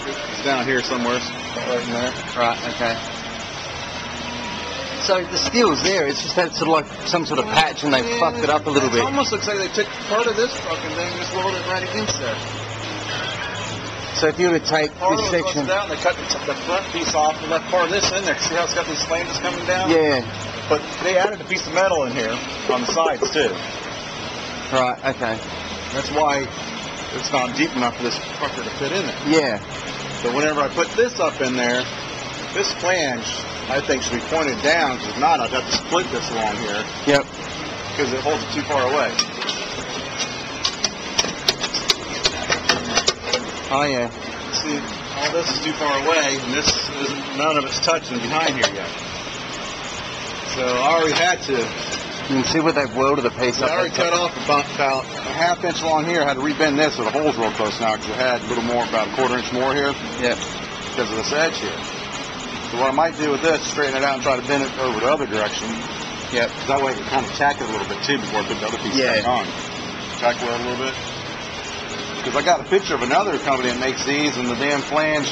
It's down here somewhere, right in there. Right, okay. So the steel's there, it's just that sort of like some sort of patch and they fucked it up a little bit. It almost looks like they took part of this fucking thing and just lowered it right against there. So if you were to take part this section... down, they cut the front piece off and left part of this in there. See how it's got these flanges coming down? Yeah. But they added a piece of metal in here on the sides too. Right, okay. That's why it's not deep enough for this fucker to fit in there. Yeah. So whenever I put this up in there, this flange, I think, should be pointed down, because if not, I'd have to split this along here. Yep. Because it holds it too far away. Oh, yeah. See, all this is too far away, and this isn't, none of it's touching behind here yet. So I already had to... You can see where they've welded a piece up. I already cut off about a half-inch along here. I had to rebend this, so the hole's real close now, because it had a little more, about a quarter-inch more here. Yep. Because of this edge here. So what I might do with this, straighten it out and try to bend it over the other direction. Yep. Because that way I can kind of tack it a little bit too before I put the other piece back on. Tack weld a little bit. Because I got a picture of another company that makes these, and the damn flange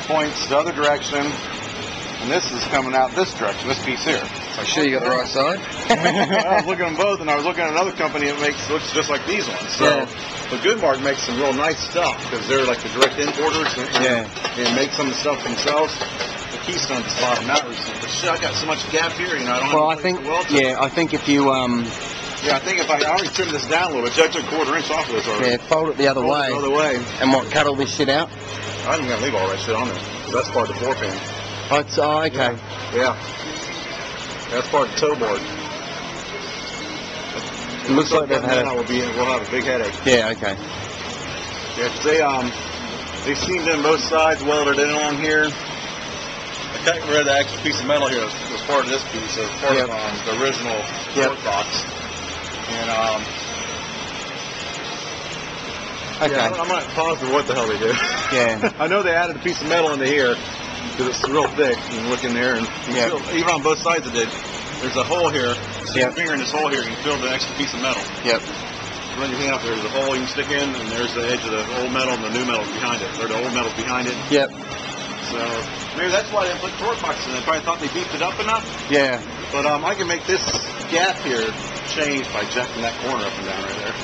points the other direction, and this is coming out this direction, this piece here. Are you sure you got the right side? I was looking at them both, and I was looking at another company that looks just like these ones. So the Goodmark makes some real nice stuff, because they're like the direct importers, and make some of the stuff themselves. The Keystone just bought them out recently. But shit, I got so much gap here, you know, I don't have a place to weld to. I think if you yeah, I think if I already trimmed this down a little bit, so I took a quarter-inch off of this already. Yeah, fold it the other way. The other way. And what, cut all this shit out? I'm going to leave all that shit on there. That's part of the floor pan. Oh, okay. Yeah. That's part of the toe board. It looks like they've had we'll have a big headache. Yeah, okay. Yeah, because they seamed in both sides, welded in on here. I cut rid of the extra piece of metal here. It was part of this piece, so part of the original work box. And yeah, I'm not positive what the hell they did. Yeah. I know they added a piece of metal into here because it's real thick. You can look in there, and still, even on both sides it did. There's a hole here. Stick your finger in this hole here, you can feel the extra piece of metal. Yep. Run your hand up there. There's a hole you can stick in, and there's the edge of the old metal, and the new metal's behind it. Or the old metal's behind it. Yep. So maybe that's why they put torque boxes in. They probably thought they beefed it up enough. Yeah. But I can make this gap here change by jacking that corner up and down right there.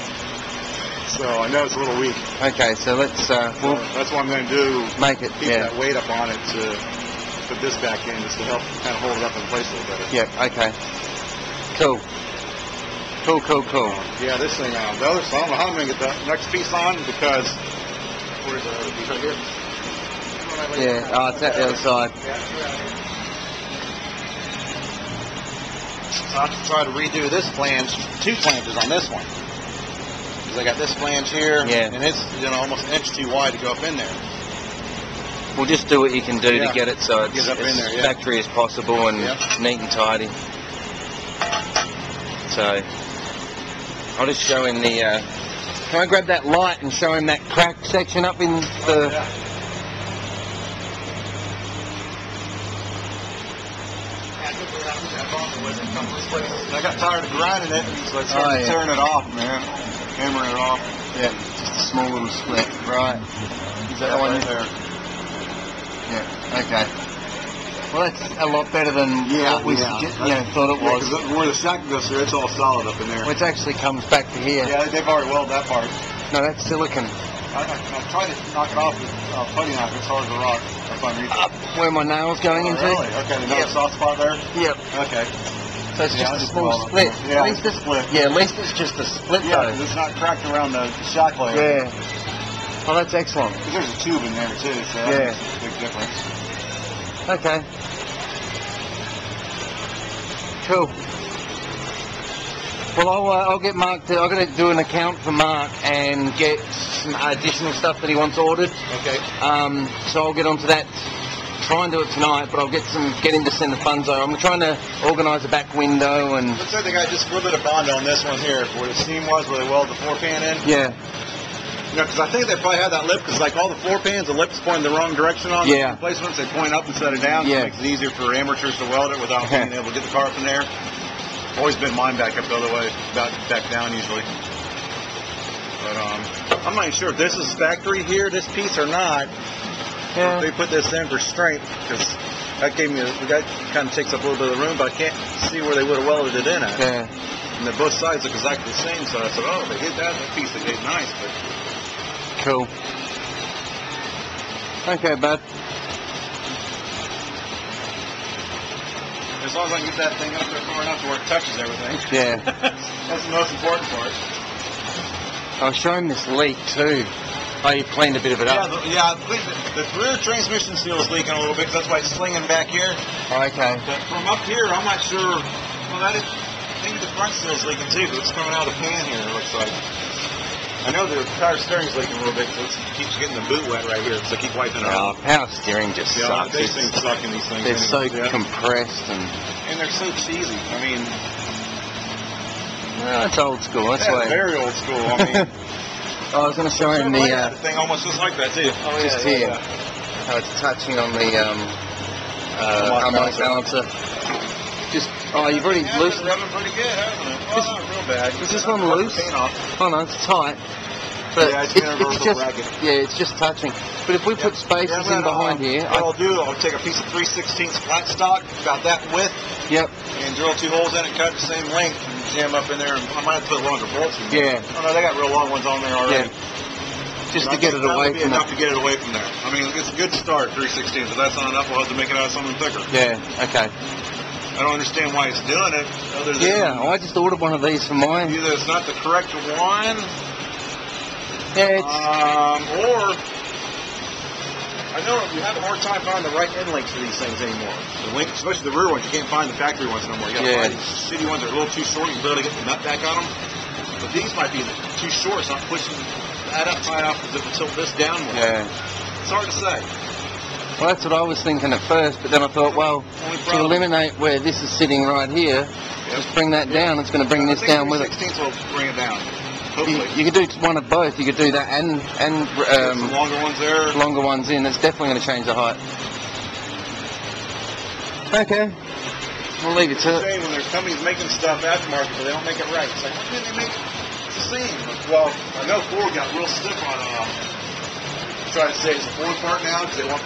So I know it's a little weak. Okay, so let's... that's what I'm going to do. Make it, keep that weight up on it to put this back in, just to help kind of hold it up in place a little better. Yep, okay. Cool. Cool. Yeah, this thing, the other side, I don't know how I'm going to get the next piece on, because... Where's the other piece? Right here? Yeah, it's at the other side. So I have to try to redo this flange, two flanges on this one. Because I got this flange here, and it's almost an inch too wide to go up in there. We'll just do what you can do to get it so it's up in there, factory as possible and neat and tidy. So, I'll just show him the... can I grab that light and show him that crack section up in the... I got tired of grinding it, so I started tearing it off, man. Hammering it off. Yeah, just a small little split. Right. Is that one there? Yeah, okay. Well, that's a lot better than what we thought it was. Because where the shack goes through, it's all solid up in there. Which actually comes back to here. Yeah, they've already welded that part. No, that's silicon. I tried to knock it off with putty knife. It's hard to rock. Up where my nail's going into? Really? Okay, another soft spot there? Yep. Okay. So it's just a small split. Yeah, at least it's split. Yeah, at least it's just a split though. Because it's not cracked around the shock layer. Yeah. Oh, that's excellent. Because there's a tube in there too, so that makes a big difference. Okay. Cool. Well, I'll get Mark to... I'm going to do an account for Mark and get some additional stuff that he wants ordered. Okay. So I'll get onto that. Try and do it tonight, but I'll get him to send the funds over. I'm trying to organise a back window and... Looks like they got just a little bit of Bondo on this one here, where the seam was, where they welded the floor pan in. Yeah. You know, because I think they probably had that lip, because like all the floor pans, the lip's pointing the wrong direction on the placements. They point up instead of down, so it makes it easier for amateurs to weld it without being able to get the car up in there. Always been mine back up the other way, back down usually. But I'm not even sure if this is factory here, this piece or not. Yeah. They put this in for strength because that gave me that kind of takes up a little bit of the room, but I can't see where they would have welded it in at. Yeah. And both sides look exactly the same, so I said, oh, they hit that piece, they hit nice. But Cool. Okay, bud. as long as I can get that thing up there far enough to where it touches everything. Yeah. That's the most important part. I'll show him this leak too. Oh, you cleaned a bit of it up. The rear transmission seal is leaking a little bit because that's why it's slinging back here. Oh, okay. But from up here, I'm not sure. Well, maybe the front seal's leaking too, but it's coming out of the pan here, it looks like. I know the power steering's leaking a little bit because it keeps getting the boot wet right here, so I keep wiping it Oh, out. power steering just sucks. These things suck in these things. They're so Yeah. compressed And they're so cheesy. I mean, it's old school. That's yeah, why. very old school. I mean, I was going to show him the thing almost just like that too. Oh, just here. How it's touching on the harmonic balancer. Just you've already loosened. It's rubbing pretty good, hasn't it? Well, not real bad. Is this one loose? Oh no, it's tight. But Yeah, it's just ragged. it's just touching. But if we put spaces in behind here, what I'll do, I'll take a piece of 3/16 flat stock, about that width, yep. and drill 2 holes in it, cut the same length, and jam up in there. And I might have to put longer bolts in there. Yeah. Oh no, they got real long ones on there already. Yeah. Just to get it away from enough to get it away from there. I mean, it's a good start, 3/16. If that's not enough, we'll have to make it out of something thicker. Yeah. Okay. I don't understand why it's doing it. Other than I just ordered one of these for mine. either it's not the correct one. Yeah. Or I know you have a hard time finding the right end links for these things anymore. The link, especially the rear ones, you can't find the factory ones no more. You gotta find these shitty ones that are a little too short. You can barely get the nut back on them. But these might be too short. It's not pushing that up high enough because it will tilt this down more. Yeah. It's hard to say. Well, that's what I was thinking at first, but then I thought, well, to eliminate where this is sitting right here, just bring that down. It's going to bring this down with it. 16 will bring it down. Hopefully. You could do one of both. You could do that and some longer ones there. Longer ones in. That's definitely going to change the height. Okay. We'll leave it to it. When there's companies making stuff aftermarket, but they don't make it right. It's like, why can't they make it the same? Well, I know Ford got real stiff on trying to say it's a Ford part now because they want